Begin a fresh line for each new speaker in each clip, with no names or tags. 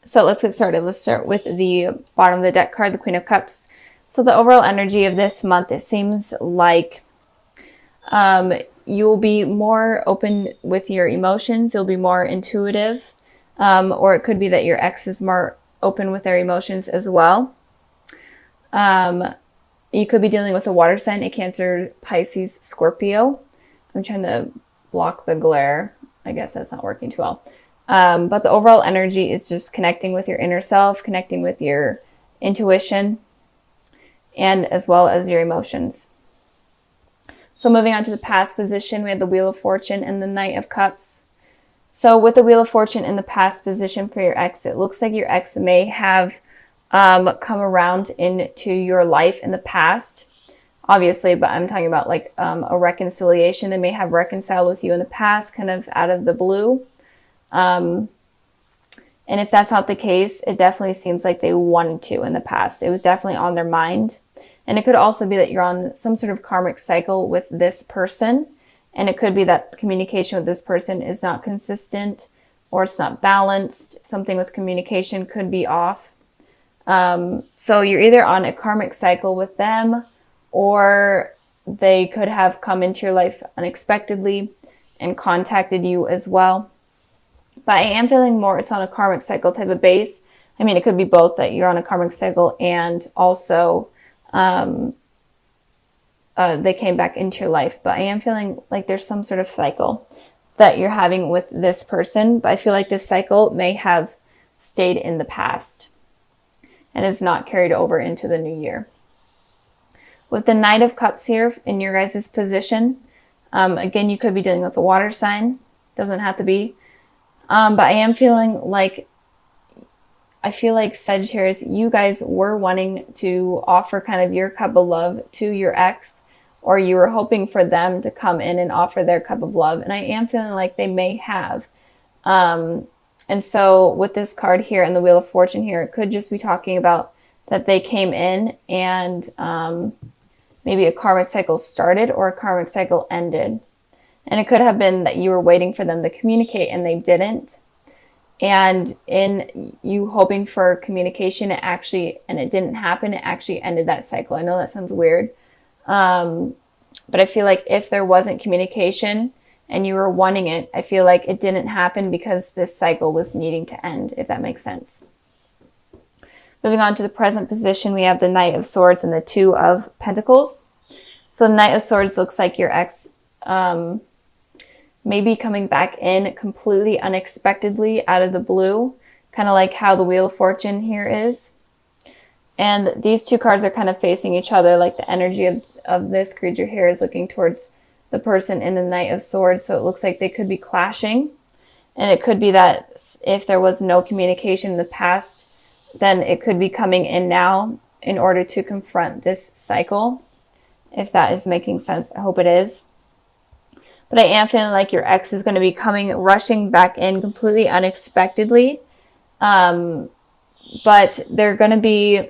So let's get started. Let's start with the bottom of the deck card, the Queen of Cups. So the overall energy of this month, it seems like you'll be more open with your emotions. You'll be more intuitive. Or it could be that your ex is more open with their emotions as well. You could be dealing with a water sign, a Cancer, Pisces, Scorpio. I'm trying to block the glare. I guess that's not working too well. But the overall energy is just connecting with your inner self, connecting with your intuition, and as well as your emotions. So moving on to the past position, we have the Wheel of Fortune and the Knight of Cups. So with the Wheel of Fortune in the past position for your ex, it looks like your ex may have come around into your life in the past, obviously, but I'm talking about like a reconciliation. They may have reconciled with you in the past, kind of out of the blue. And if that's not the case, it definitely seems like they wanted to in the past. It was definitely on their mind. And it could also be that you're on some sort of karmic cycle with this person. And it could be that communication with this person is not consistent or it's not balanced. Something with communication could be off. So you're either on a karmic cycle with them, or they could have come into your life unexpectedly and contacted you as well. But I am feeling more it's on a karmic cycle type of base. I mean, it could be both, that you're on a karmic cycle and also they came back into your life. But I am feeling like there's some sort of cycle that you're having with this person. But I feel like this cycle may have stayed in the past and is not carried over into the new year. With the Knight of Cups here in your guys' position, again, you could be dealing with a water sign. Doesn't have to be. But I am feeling like, Sagittarius, you guys were wanting to offer kind of your cup of love to your ex, or you were hoping for them to come in and offer their cup of love. And I am feeling like they may have. And so with this card here and the Wheel of Fortune here, it could just be talking about that they came in and maybe a karmic cycle started or a karmic cycle ended. And it could have been that you were waiting for them to communicate and they didn't. And in you hoping for communication, it didn't happen. It actually ended that cycle. I know that sounds weird. But I feel like if there wasn't communication and you were wanting it, I feel like it didn't happen because this cycle was needing to end, if that makes sense. Moving on to the present position, we have the Knight of Swords and the Two of Pentacles. So the Knight of Swords looks like your ex maybe coming back in completely unexpectedly out of the blue, kind of like how the Wheel of Fortune here is. And these two cards are kind of facing each other, like the energy of this creature here is looking towards the person in the Knight of Swords. So it looks like they could be clashing. And it could be that if there was no communication in the past, then it could be coming in now in order to confront this cycle. If that is making sense, I hope it is. But I am feeling like your ex is going to be rushing back in completely unexpectedly. But they're going to be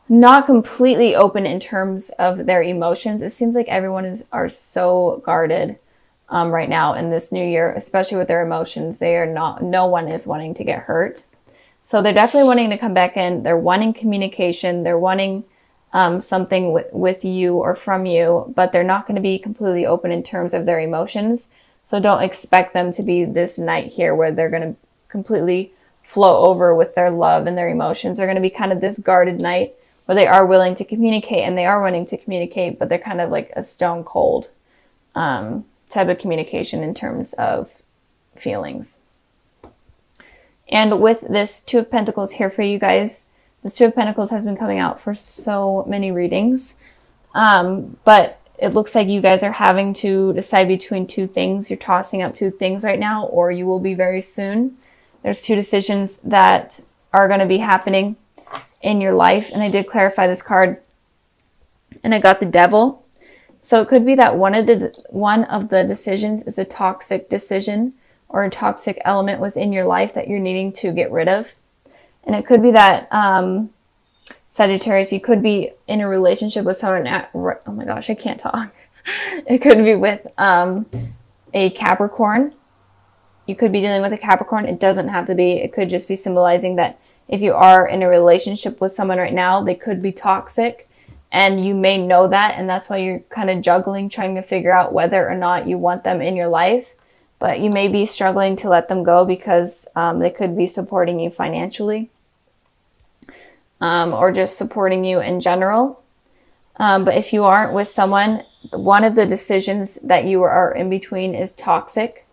not completely open in terms of their emotions. It seems like everyone are so guarded right now in this new year, especially with their emotions. No one is wanting to get hurt. So they're definitely wanting to come back in. They're wanting communication. They're wanting something with you or from you, but they're not going to be completely open in terms of their emotions. So don't expect them to be this night here where they're going to completely flow over with their love and their emotions. They're going to be kind of this guarded night where they are willing to communicate and they are wanting to communicate, but they're kind of like a stone cold type of communication in terms of feelings. And with this Two of Pentacles here for you guys, the Two of Pentacles has been coming out for so many readings. But it looks like you guys are having to decide between two things. You're tossing up two things right now, or you will be very soon. There's two decisions that are going to be happening in your life. And I did clarify this card and I got the Devil. So it could be that one of the decisions is a toxic decision or a toxic element within your life that you're needing to get rid of. And it could be that, Sagittarius, you could be in a relationship with someone oh my gosh, I can't talk. It could be with a Capricorn. you could be dealing with a Capricorn. It doesn't have to be. It could just be symbolizing that if you are in a relationship with someone right now, they could be toxic, and you may know that, and that's why you're kind of juggling, trying to figure out whether or not you want them in your life. But you may be struggling to let them go because they could be supporting you financially, or just supporting you in general. But if you aren't with someone, one of the decisions that you are in between is toxic.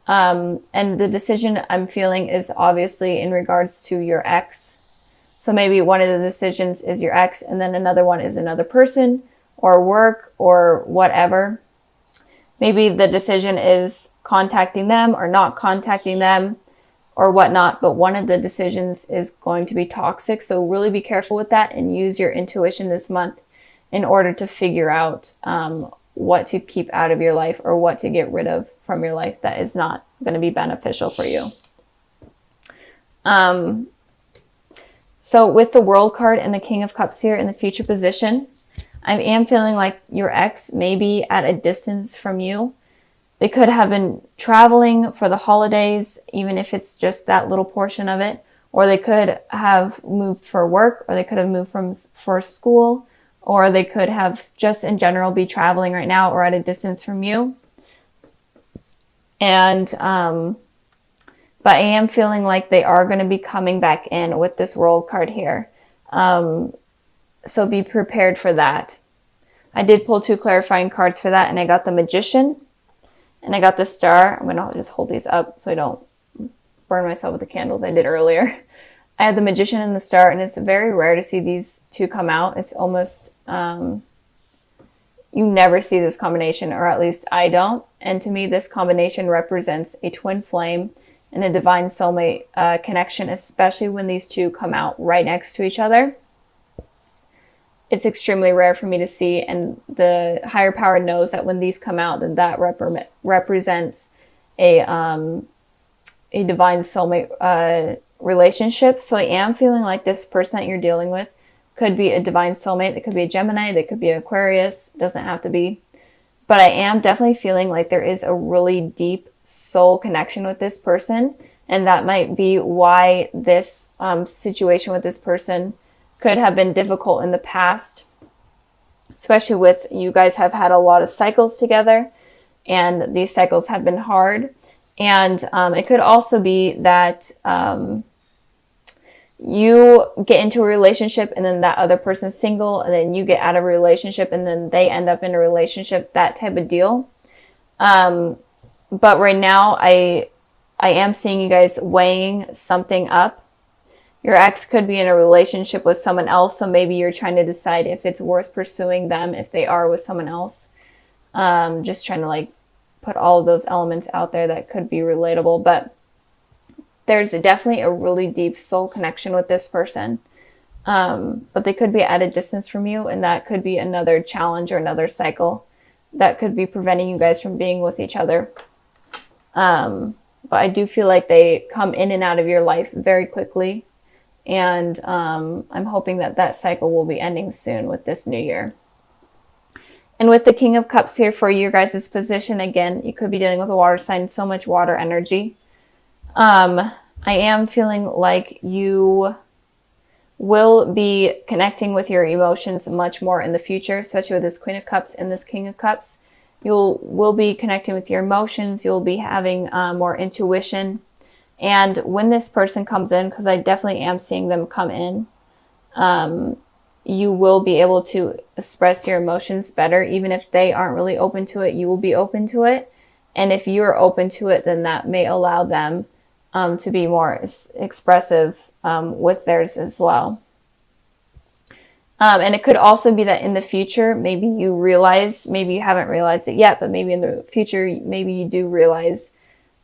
And the decision I'm feeling is obviously in regards to your ex. So maybe one of the decisions is your ex, and then another one is another person or work or whatever. Maybe the decision is contacting them or not contacting them or whatnot, but one of the decisions is going to be toxic. So really be careful with that and use your intuition this month in order to figure out what to keep out of your life or what to get rid of from your life that is not going to be beneficial for you. So with the World card and the King of Cups here in the future position, I am feeling like your ex may be at a distance from you. They could have been traveling for the holidays, even if it's just that little portion of it, or they could have moved for work, or they could have moved for school, or they could have just in general be traveling right now or at a distance from you. And, but I am feeling like they are going to be coming back in with this World card here. So be prepared for that. I did pull 2 clarifying cards for that, and I got the Magician and I got the Star. I'm going to just hold these up so I don't burn myself with the candles I did earlier. I had the Magician and the Star, and it's very rare to see these two come out. It's almost, you never see this combination, or at least I don't. And to me, this combination represents a twin flame and a divine soulmate connection, especially when these two come out right next to each other. It's extremely rare for me to see, and the higher power knows that when these come out, then that represents a divine soulmate relationship. So I am feeling like this person that you're dealing with could be a divine soulmate. They could be a Gemini. They could be Aquarius. Doesn't have to be. But I am definitely feeling like there is a really deep soul connection with this person. And that might be why this situation with this person could have been difficult in the past, especially with you guys have had a lot of cycles together, and these cycles have been hard. And it could also be that you get into a relationship and then that other person's single, and then you get out of a relationship and then they end up in a relationship, that type of deal. But right now I am seeing you guys weighing something up. Your ex could be in a relationship with someone else, so maybe you're trying to decide if it's worth pursuing them if they are with someone else. Just trying to like put all of those elements out there that could be relatable, but there's definitely a really deep soul connection with this person. But they could be at a distance from you, and that could be another challenge or another cycle that could be preventing you guys from being with each other. But I do feel like they come in and out of your life very quickly. And I'm hoping that that cycle will be ending soon with this new year. And with the King of Cups here for your guys' position, again, you could be dealing with a water sign, so much water energy. I am feeling like you will be connecting with your emotions much more in the future, especially with this Queen of Cups and this King of Cups. Will be connecting with your emotions. You'll be having more intuition. And when this person comes in, because I definitely am seeing them come in, you will be able to express your emotions better. Even if they aren't really open to it, you will be open to it. And if you're open to it, then that may allow them to be more expressive with theirs as well. And it could also be that in the future, maybe you realize, maybe you haven't realized it yet, but maybe in the future, maybe you do realize.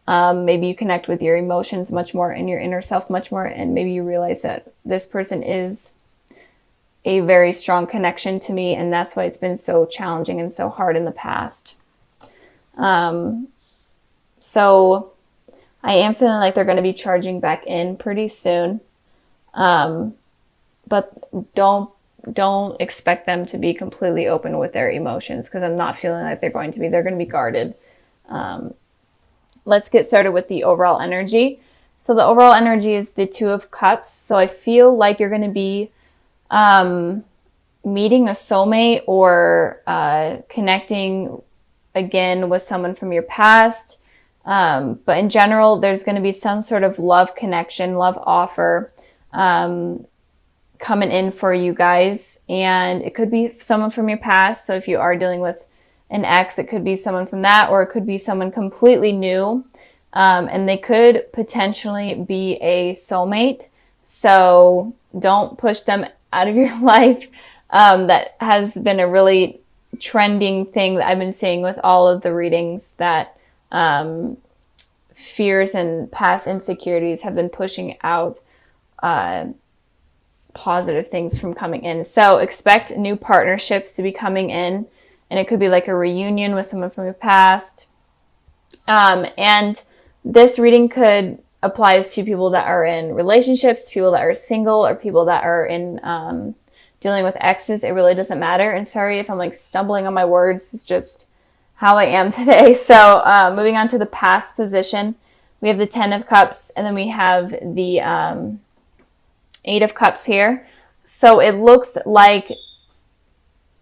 Maybe you connect with your emotions much more and your inner self much more, and maybe you realize that this person is a very strong connection to me, and that's why it's been so challenging and so hard in the past. So I am feeling like they're going to be charging back in pretty soon, but don't expect them to be completely open with their emotions, because I'm not feeling like they're going to be. They're going to be guarded. let's get started with the overall energy. So the overall energy is the Two of Cups. So I feel like you're going to be meeting a soulmate or connecting again with someone from your past. But in general, there's going to be some sort of love connection, love offer coming in for you guys. And it could be someone from your past. So if you are dealing with an ex, it could be someone from that, or it could be someone completely new. And they could potentially be a soulmate. So don't push them out of your life. That has been a really trending thing that I've been seeing with all of the readings, that fears and past insecurities have been pushing out positive things from coming in. So expect new partnerships to be coming in, and it could be like a reunion with someone from your past. And this reading could applies to people that are in relationships, people that are single, or people that are in dealing with exes. It really doesn't matter. And sorry if I'm like stumbling on my words. It's just how I am today. So moving on to the past position, we have the 10 of Cups, and then we have the 8 of Cups here. So it looks like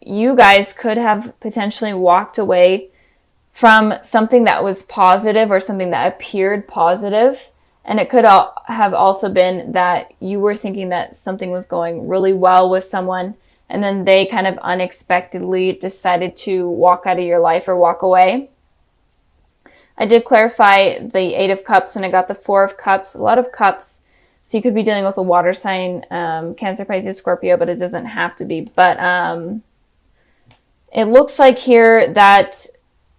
you guys could have potentially walked away from something that was positive or something that appeared positive. And it could have also been that you were thinking that something was going really well with someone, and then they kind of unexpectedly decided to walk out of your life or walk away. I did clarify the 8 of Cups, and I got the 4 of Cups, a lot of cups. So you could be dealing with a water sign, Cancer, Pisces, Scorpio, but it doesn't have to be. But it looks like here that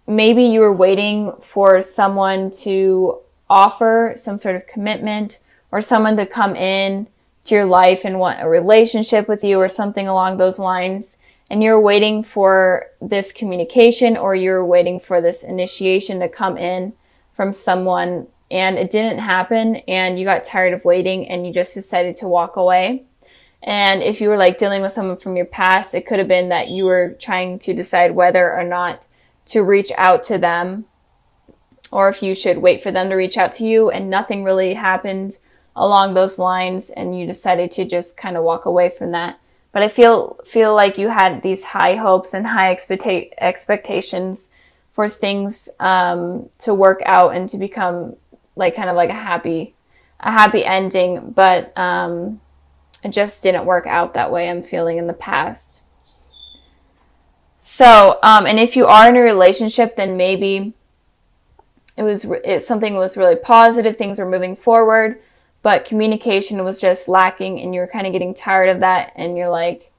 maybe you were waiting for someone to offer some sort of commitment, or someone to come in to your life and want a relationship with you or something along those lines. And you're waiting for this communication, or you're waiting for this initiation to come in from someone, and it didn't happen, and you got tired of waiting and you just decided to walk away. And if you were like dealing with someone from your past, it could have been that you were trying to decide whether or not to reach out to them, or if you should wait for them to reach out to you, and nothing really happened along those lines, and you decided to just kind of walk away from that. But I feel like you had these high hopes and high expectations for things to work out and to become like kind of like a happy ending, but it just didn't work out that way, I'm feeling, in the past. So, and if you are in a relationship, then maybe something was really positive, things were moving forward, but communication was just lacking, and you're kind of getting tired of that, and you're like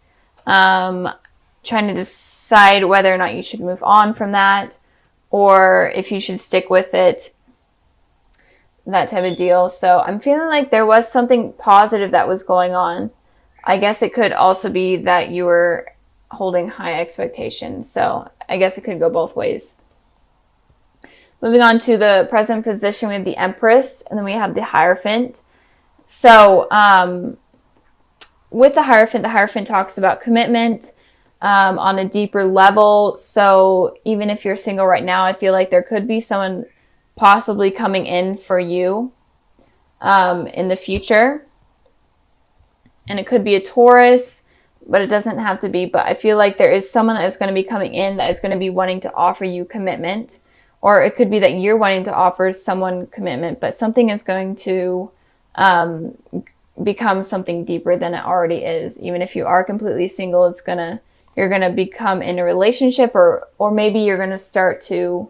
trying to decide whether or not you should move on from that, or if you should stick with it, that type of deal. So I'm feeling like there was something positive that was going on. I guess it could also be that you were holding high expectations. So I guess it could go both ways. Moving on to the present position, we have the Empress, and then we have the Hierophant. So with the Hierophant talks about commitment on a deeper level. So even if you're single right now, I feel like there could be someone possibly coming in for you in the future. And it could be a Taurus, but it doesn't have to be. But I feel like there is someone that is going to be coming in that is going to be wanting to offer you commitment. Or it could be that you're wanting to offer someone commitment, but something is going to become something deeper than it already is. Even if you are completely single, you're gonna become in a relationship, or maybe you're gonna start to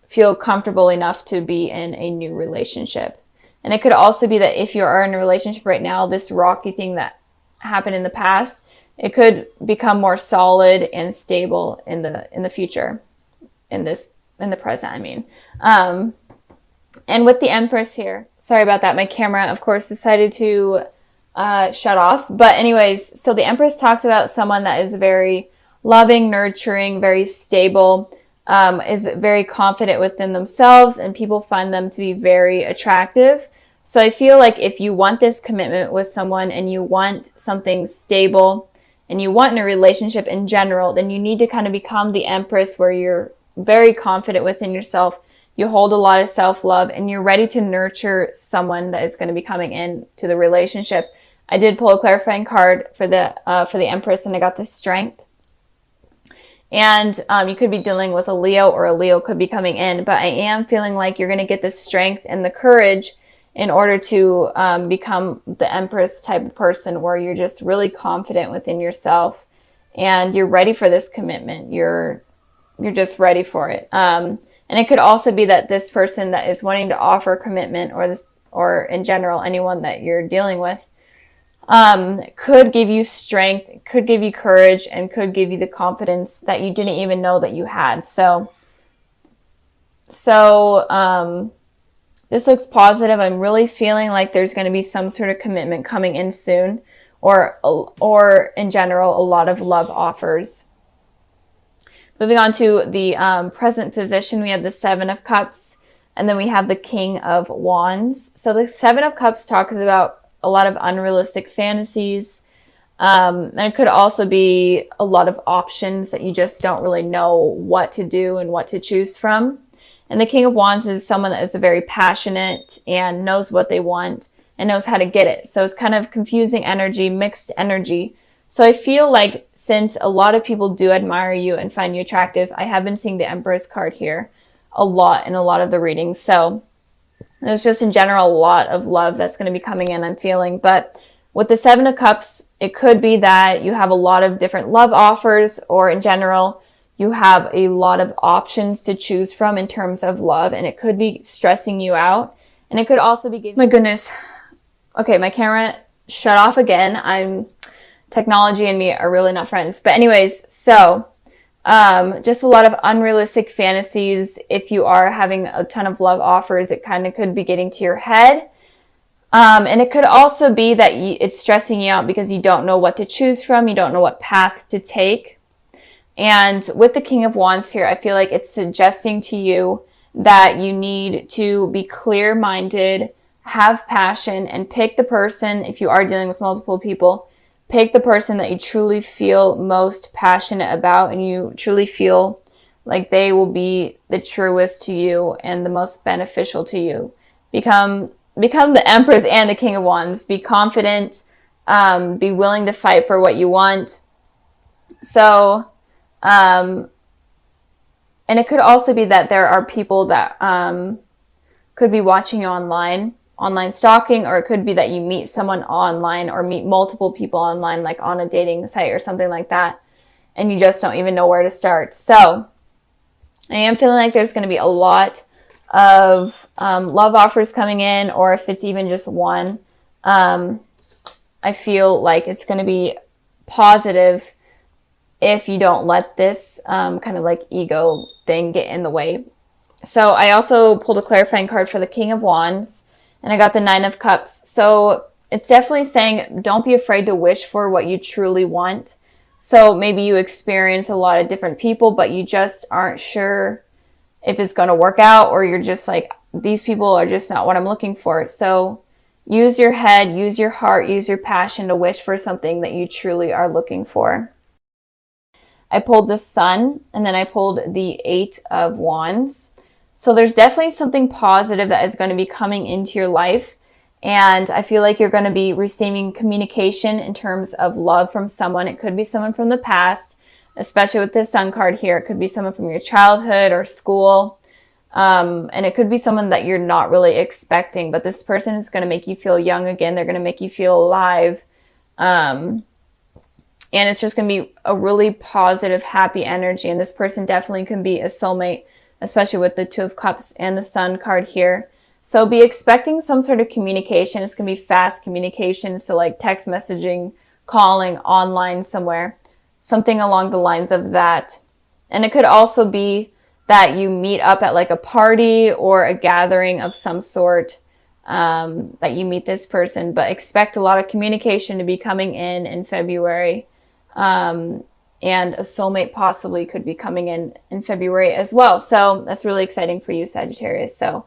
feel comfortable enough to be in a new relationship. And it could also be that if you are in a relationship right now, this rocky thing that happened in the past, it could become more solid and stable in the future. In the present, I mean. And with the Empress here, sorry about that, my camera, of course, decided to shut off. But anyways, so the Empress talks about someone that is very loving, nurturing, very stable, is very confident within themselves, and people find them to be very attractive. So I feel like if you want this commitment with someone, and you want something stable, and you want in a relationship in general, then you need to kind of become the Empress, where you're very confident within yourself. You hold a lot of self-love, and you're ready to nurture someone that is going to be coming in to the relationship. I did pull a clarifying card for the Empress, and I got the Strength. And you could be dealing with a Leo, or a Leo could be coming in, but I am feeling like you're going to get the strength and the courage in order to become the Empress type of person, where you're just really confident within yourself and you're ready for this commitment. You're just ready for it. And it could also be that this person that is wanting to offer commitment, or in general, anyone that you're dealing with, could give you strength, could give you courage, and could give you the confidence that you didn't even know that you had. So this looks positive. I'm really feeling like there's going to be some sort of commitment coming in soon, or in general, a lot of love offers. Moving on to the present position, we have the Seven of Cups, and then we have the King of Wands. So the Seven of Cups talks about a lot of unrealistic fantasies. And it could also be a lot of options that you just don't really know what to do and what to choose from. And the King of Wands is someone that is very passionate and knows what they want and knows how to get it. So it's kind of confusing energy, mixed energy. So I feel like since a lot of people do admire you and find you attractive, I have been seeing the Empress card here a lot in a lot of the readings. So there's just in general a lot of love that's going to be coming in, I'm feeling. But with the Seven of Cups, it could be that you have a lot of different love offers, or in general, you have a lot of options to choose from in terms of love, and it could be stressing you out. And it could also be giving... My goodness. Okay, my camera shut off again. Technology and me are really not friends. But anyways, so just a lot of unrealistic fantasies. If you are having a ton of love offers, it kind of could be getting to your head. And it could also be that it's stressing you out because you don't know what to choose from. You don't know what path to take. And with the King of Wands here, I feel like it's suggesting to you that you need to be clear-minded, have passion, and pick the person, if you are dealing with multiple people, pick the person that you truly feel most passionate about and you truly feel like they will be the truest to you and the most beneficial to you. Become the Empress and the King of Wands. Be confident, be willing to fight for what you want. So, and it could also be that there are people that could be watching you online stalking, or it could be that you meet someone online or meet multiple people online, like on a dating site or something like that, and you just don't even know where to start. So I am feeling like there's going to be a lot of love offers coming in, or if it's even just one, I feel like it's going to be positive if you don't let this kind of like ego thing get in the way. So I also pulled a clarifying card for the King of Wands, and I got the Nine of Cups. So it's definitely saying don't be afraid to wish for what you truly want. So maybe you experience a lot of different people, but you just aren't sure if it's going to work out, or you're just like, these people are just not what I'm looking for. So use your head, use your heart, use your passion to wish for something that you truly are looking for. I pulled the Sun, and then I pulled the Eight of Wands. So there's definitely something positive that is going to be coming into your life. And I feel like you're going to be receiving communication in terms of love from someone. It could be someone from the past, especially with this Sun card here. It could be someone from your childhood or school. And it could be someone that you're not really expecting, but this person is going to make you feel young again. They're going to make you feel alive. And it's just going to be a really positive, happy energy. And this person definitely can be a soulmate, especially with the Two of Cups and the Sun card here. So be expecting some sort of communication. It's going to be fast communication. So like text messaging, calling, online somewhere, something along the lines of that. And it could also be that you meet up at like a party or a gathering of some sort, that you meet this person, but expect a lot of communication to be coming in February. And a soulmate possibly could be coming in February as well. So that's really exciting for you, Sagittarius. So